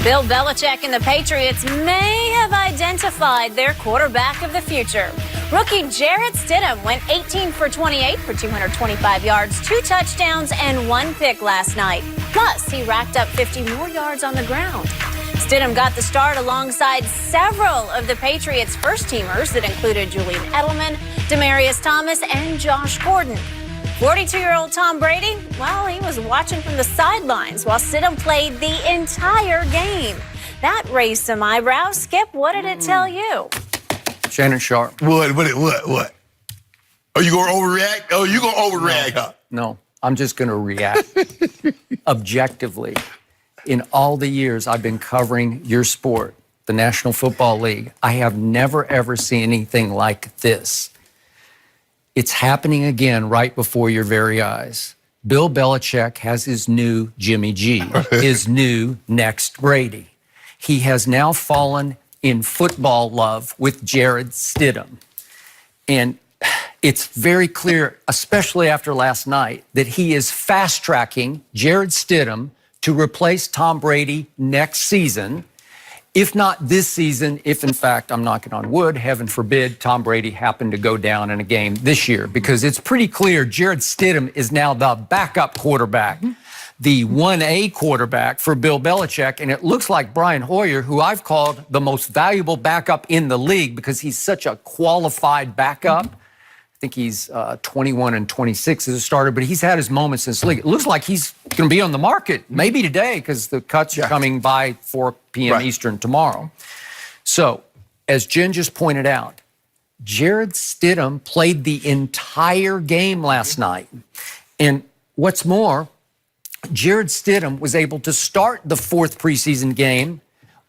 Bill Belichick and the Patriots may have identified their quarterback of the future. Rookie Jarrett Stidham went 18 for 28 for 225 yards, 2 touchdowns, and 1 pick last night. Plus, he racked up 50 more yards on the ground. Stidham got the start alongside several of the Patriots' first-teamers that included Julian Edelman, Demaryius Thomas, and Josh Gordon. 42-year-old Tom Brady, well, he was watching from the sidelines while Stidham played the entire game. That raised some eyebrows. Skip, what did it tell you? Shannon Sharp. What? Are you going to overreact? Oh, you going to overreact, huh? No, I'm just going to react objectively. In all the years I've been covering your sport, the National Football League, I have never, ever seen anything like this. It's happening again right before your very eyes. Bill Belichick has his new Jimmy G, his new next Brady. He has now fallen in football love with Jarrett Stidham. And it's very clear, especially after last night, that he is fast-tracking Jarrett Stidham to replace Tom Brady next season. If not this season, if in fact, I'm knocking on wood, heaven forbid, Tom Brady happened to go down in a game this year, because it's pretty clear Jarrett Stidham is now the backup quarterback, the 1A quarterback for Bill Belichick. And it looks like Brian Hoyer, who I've called the most valuable backup in the league because he's such a qualified backup. I think he's 21 and 26 as a starter, but he's had his moments in this league. It looks like he's going to be on the market maybe today because the cuts are coming by 4 p.m. Eastern tomorrow. So, as Jen just pointed out, Jarrett Stidham played the entire game last night. And what's more, Jarrett Stidham was able to start the 4th preseason game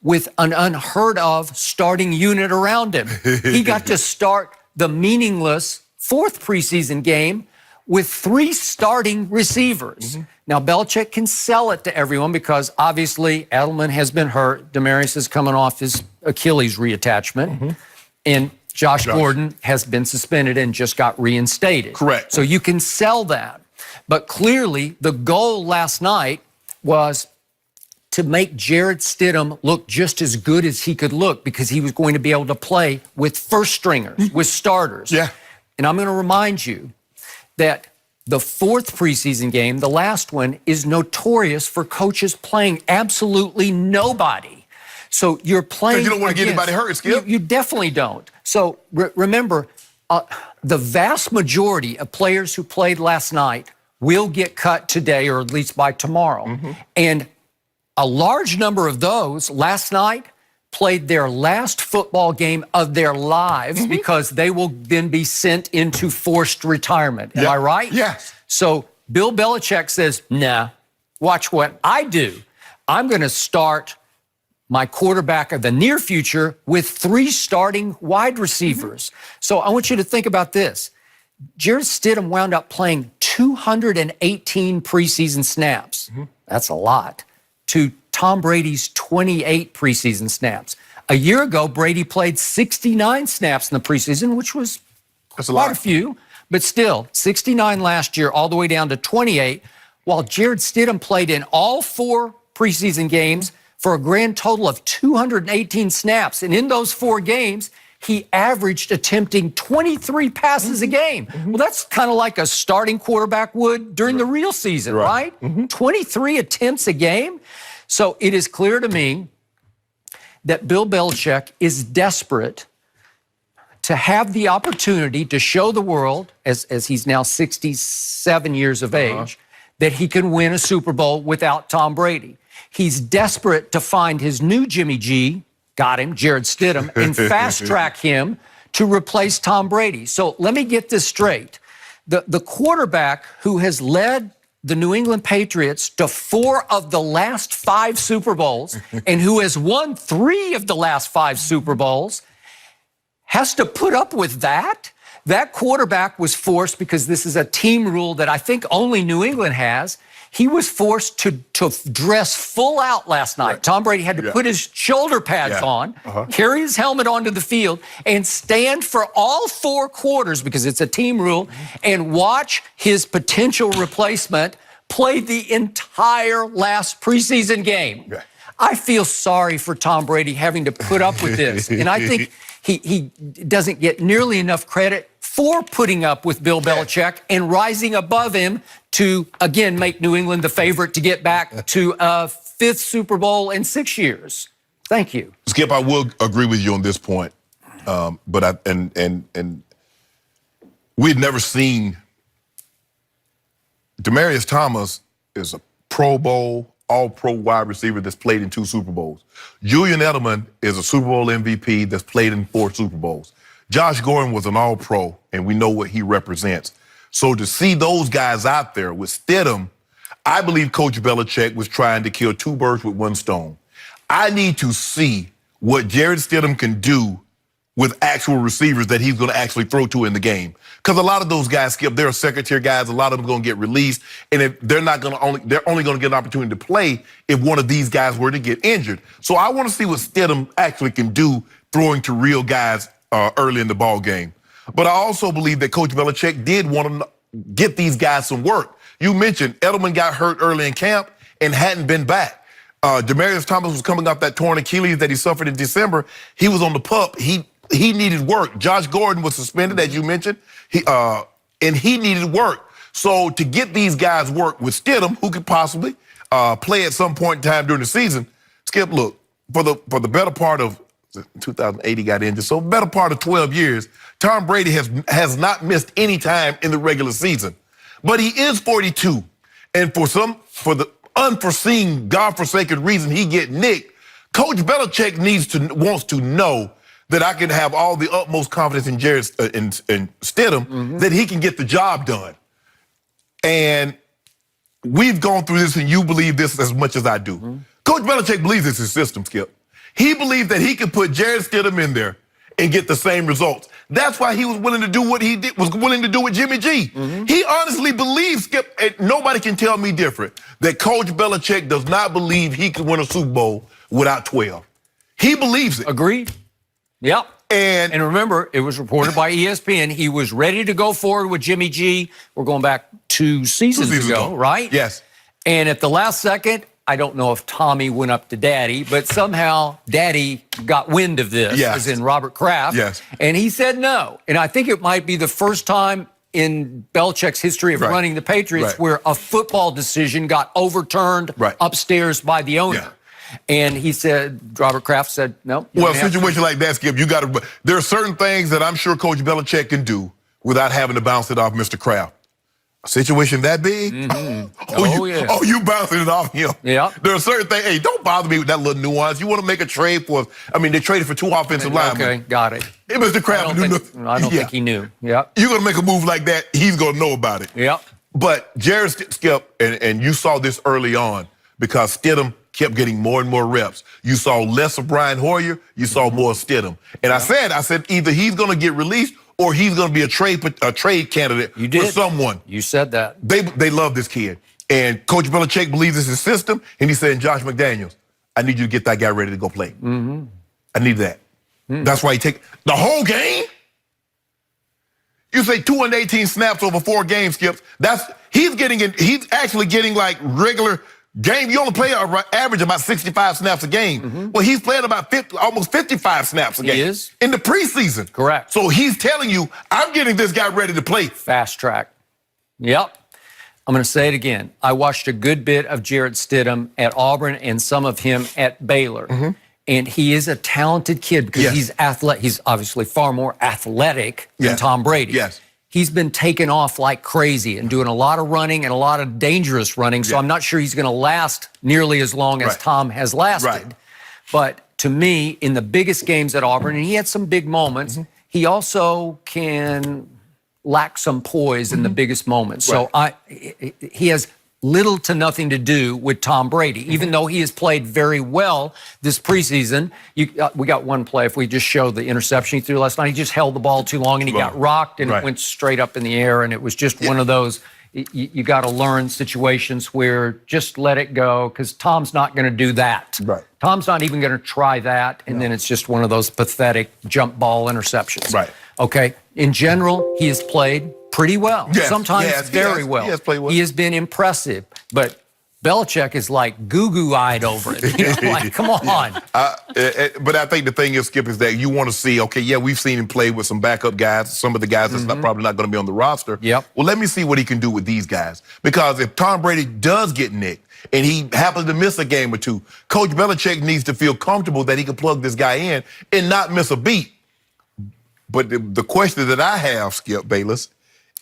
with an unheard of starting unit around him. He got to start the meaningless 4th preseason game with 3 starting receivers. Now, Belichick can sell it to everyone because obviously Edelman has been hurt. Demaryius is coming off his Achilles reattachment. And Josh Gordon has been suspended and just got reinstated. Correct. So you can sell that. But clearly, the goal last night was to make Jarrett Stidham look just as good as he could look because he was going to be able to play with first stringers, with starters. Yeah. And I'm going to remind you that the 4th preseason game, the last one, is notorious for coaches playing absolutely nobody. So you're playing. You don't want to get anybody hurt, Skip. You definitely don't. So remember, the vast majority of players who played last night will get cut today or at least by tomorrow. And a large number of those last night played their last football game of their lives because they will then be sent into forced retirement. Am I right? Yes. So Bill Belichick says, nah, watch what I do. I'm going to start my quarterback of the near future with 3 starting wide receivers. So I want you to think about this. Jarrett Stidham wound up playing 218 preseason snaps. That's a lot. To Tom Brady's 28 preseason snaps. A year ago, Brady played 69 snaps in the preseason, which was quite a few, but still, 69 last year, all the way down to 28, while Jarrett Stidham played in all 4 preseason games for a grand total of 218 snaps. And in those 4 games, he averaged attempting 23 passes a game. Well, that's kind of like a starting quarterback would during the real season, right? 23 attempts a game. So it is clear to me that Bill Belichick is desperate to have the opportunity to show the world, as he's now 67 years of age, that he can win a Super Bowl without Tom Brady. He's desperate to find his new Jimmy G, got him, Jarrett Stidham, and fast-track him to replace Tom Brady. So let me get this straight. The quarterback who has led the New England Patriots to 4 of the last 5 Super Bowls and who has won 3 of the last 5 Super Bowls has to put up with that? That quarterback was forced, because this is a team rule that I think only New England has, he was forced to dress full out last night. Tom Brady had to put his shoulder pads on, carry his helmet onto the field, and stand for all 4 quarters, because it's a team rule, and watch his potential replacement play the entire last preseason game. I feel sorry for Tom Brady having to put up with this. And I think he doesn't get nearly enough credit for putting up with Bill Belichick and rising above him to, again, make New England the favorite to get back to a 5th Super Bowl in 6 years. Thank you. Skip, I will agree with you on this point. But we'd never seen Demaryius Thomas is a Pro Bowl, all-pro wide receiver that's played in 2 Super Bowls. Julian Edelman is a Super Bowl MVP that's played in 4 Super Bowls. Josh Gordon was an all-pro, and we know what he represents. So to see those guys out there with Stidham, I believe Coach Belichick was trying to kill 2 birds with 1 stone. I need to see what Jarrett Stidham can do with actual receivers that he's going to actually throw to in the game. Because a lot of those guys, Skip, they're second-tier guys. A lot of them are going to get released, and if they're only going to get an opportunity to play if one of these guys were to get injured. So I want to see what Stidham actually can do throwing to real guys early in the ball game. But I also believe that Coach Belichick did want to get these guys some work. You mentioned Edelman got hurt early in camp and hadn't been back. Demaryius Thomas was coming off that torn Achilles that he suffered in December. He was on the pup. He needed work. Josh Gordon was suspended, as you mentioned, and he needed work. So to get these guys work with Stidham, who could possibly play at some point in time during the season, Skip, look, for the better part of 2008, he got injured. So better part of 12 years, Tom Brady has not missed any time in the regular season. But he is 42. And for the unforeseen, God-forsaken reason he get nicked, Coach Belichick wants to know that I can have all the utmost confidence in Jarrett and Stidham that he can get the job done. And we've gone through this, and you believe this as much as I do. Coach Belichick believes it's his system, Skip. He believed that he could put Jarrett Stidham in there and get the same results. That's why he was willing to do what he was willing to do with Jimmy G. He honestly believes, Skip, and nobody can tell me different, that Coach Belichick does not believe he could win a Super Bowl without 12. He believes it. Agreed. Yep. And remember, it was reported by ESPN, he was ready to go forward with Jimmy G. We're going back 2 seasons ago, right? Yes. And at the last second, I don't know if Tommy went up to Daddy, but somehow Daddy got wind of this, as in Robert Kraft. Yes. And he said no. And I think it might be the first time in Belichick's history of running the Patriots where a football decision got overturned upstairs by the owner. Yeah. And he said, Robert Kraft said, no. Well, a situation like that, Skip, there are certain things that I'm sure Coach Belichick can do without having to bounce it off Mr. Kraft. A situation that big? You bouncing it off him. Yeah. There are certain things, hey, don't bother me with that little nuance. You want to make a trade for, they traded for 2 offensive linemen. Okay, got it. Hey, Mr. Kraft I don't think he knew. Yeah. You're going to make a move like that, he's going to know about it. Yeah. But Jarrett Skip, and you saw this early on because Stidham kept getting more and more reps. You saw less of Brian Hoyer, you saw more of Stidham. And I said either he's going to get released or he's going to be a trade candidate for someone. You said that. They love this kid. And Coach Belichick believes it's his system, and he said, Josh McDaniels, I need you to get that guy ready to go play. I need that. That's why he take the whole game? You say 218 snaps over 4 games, Skips. He's actually getting like regular game. You only play average about 65 snaps a game. Well, he's playing about almost 55 snaps a game. He is. In the preseason. Correct. So he's telling you, I'm getting this guy ready to play. Fast track. Yep. I'm going to say it again. I watched a good bit of Jarrett Stidham at Auburn and some of him at Baylor. And he is a talented kid because he's athletic. He's obviously far more athletic than Tom Brady. Yes. He's been taken off like crazy and doing a lot of running and a lot of dangerous running. So I'm not sure he's going to last nearly as long as Tom has lasted. But to me, in the biggest games at Auburn, and he had some big moments, he also can lack some poise in the biggest moments. So he has little to nothing to do with Tom Brady, even though he has played very well this preseason. We got one play, if we just show the interception he threw last night, he just held the ball too long and he got rocked and it went straight up in the air, and it was just one of those, you got to learn situations where just let it go, because Tom's not going to do that. Tom's not even going to try that, and then it's just one of those pathetic jump ball interceptions. Okay, in general, he has played pretty well. Sometimes very well. He has played well. He has been impressive, but Belichick is like goo-goo-eyed over it. You know, like, come on. But I think the thing is, Skip, is that you want to see, okay, yeah, we've seen him play with some backup guys, some of the guys that's probably not going to be on the roster. Yep. Well, let me see what he can do with these guys. Because if Tom Brady does get nicked and he happens to miss a game or two, Coach Belichick needs to feel comfortable that he can plug this guy in and not miss a beat. But the question that I have, Skip Bayless,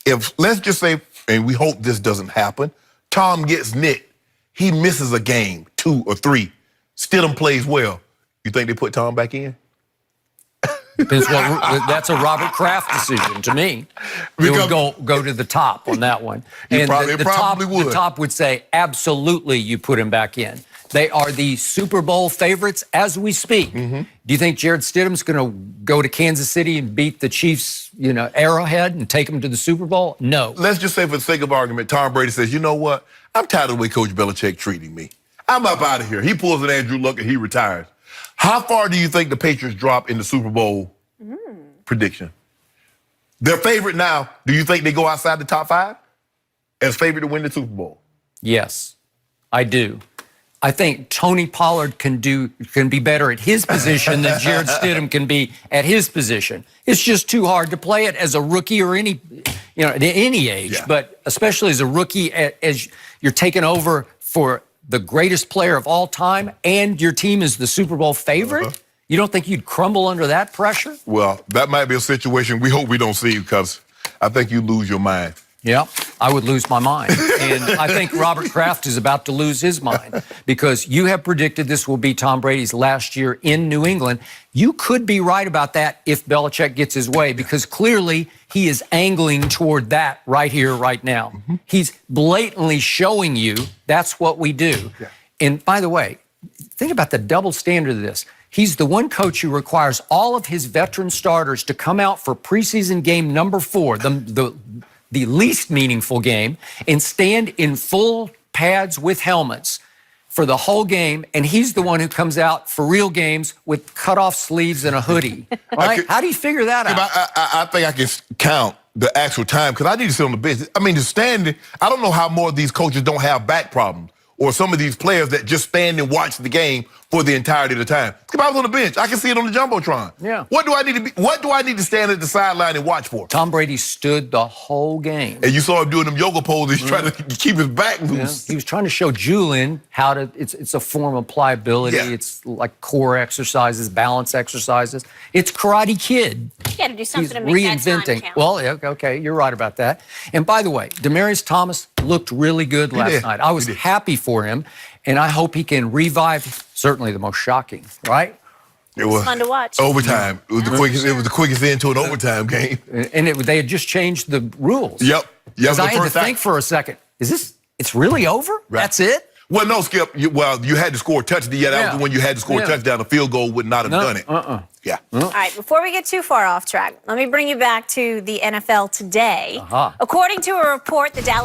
if, let's just say, and we hope this doesn't happen, Tom gets nicked. He misses a game, 2 or 3. Stidham plays well. You think they put Tom back in? That's a Robert Kraft decision to me. It would go to the top on that one. And the top would say, absolutely, you put him back in. They are the Super Bowl favorites as we speak. Do you think Jarrett Stidham's going to go to Kansas City and beat the Chiefs, Arrowhead and take them to the Super Bowl? No. Let's just say, for the sake of argument, Tom Brady says, you know what? I'm tired of the way Coach Belichick treating me. I'm up out of here. He pulls an Andrew Luck and he retires. How far do you think the Patriots drop in the Super Bowl prediction? They're favorite now. Do you think they go outside the top 5 as favorite to win the Super Bowl? Yes, I do. I think Tony Pollard can be better at his position than Jarrett Stidham can be at his position. It's just too hard to play it as a rookie or at any age, but especially as a rookie, as you're taking over for the greatest player of all time and your team is the Super Bowl favorite. You don't think you'd crumble under that pressure? Well, that might be a situation we hope we don't see, because I think you lose your mind. Yeah, I would lose my mind. And I think Robert Kraft is about to lose his mind, because you have predicted this will be Tom Brady's last year in New England. You could be right about that if Belichick gets his way, because clearly he is angling toward that right here, right now. He's blatantly showing you that's what we do. And by the way, think about the double standard of this. He's the one coach who requires all of his veteran starters to come out for preseason game number 4, the least meaningful game, and stand in full pads with helmets for the whole game, and he's the one who comes out for real games with cut-off sleeves and a hoodie. Right? How do you figure that out? I think I can count the actual time, because I need to sit on the bench. I mean, just standing, I don't know how more of these coaches don't have back problems, or some of these players that just stand and watch the game for the entirety of the time. If I was on the bench, I can see it on the Jumbotron. Yeah. What do I need to stand at the sideline and watch for? Tom Brady stood the whole game. And you saw him doing them yoga poses, trying to keep his back loose. He was trying to show Julian how to, it's a form of pliability. It's like core exercises, balance exercises. It's Karate Kid. You got to do something to make reinventing. that time count. Well, yeah, okay, you're right about that. And by the way, Demaryius Thomas looked really good last night. I was happy for him, and I hope he can revive, certainly the most shocking, right? It was fun to watch. Overtime. It was the quickest end to an overtime game. And they had just changed the rules. Yep. Because I had to think for a second, it's really over? Right. That's it? Well, no, Skip. You had to score a touchdown. Yeah, that was when you had to score a touchdown. A field goal would not have done it. Yeah. All right, before we get too far off track, let me bring you back to the NFL today. According to a report, the Dallas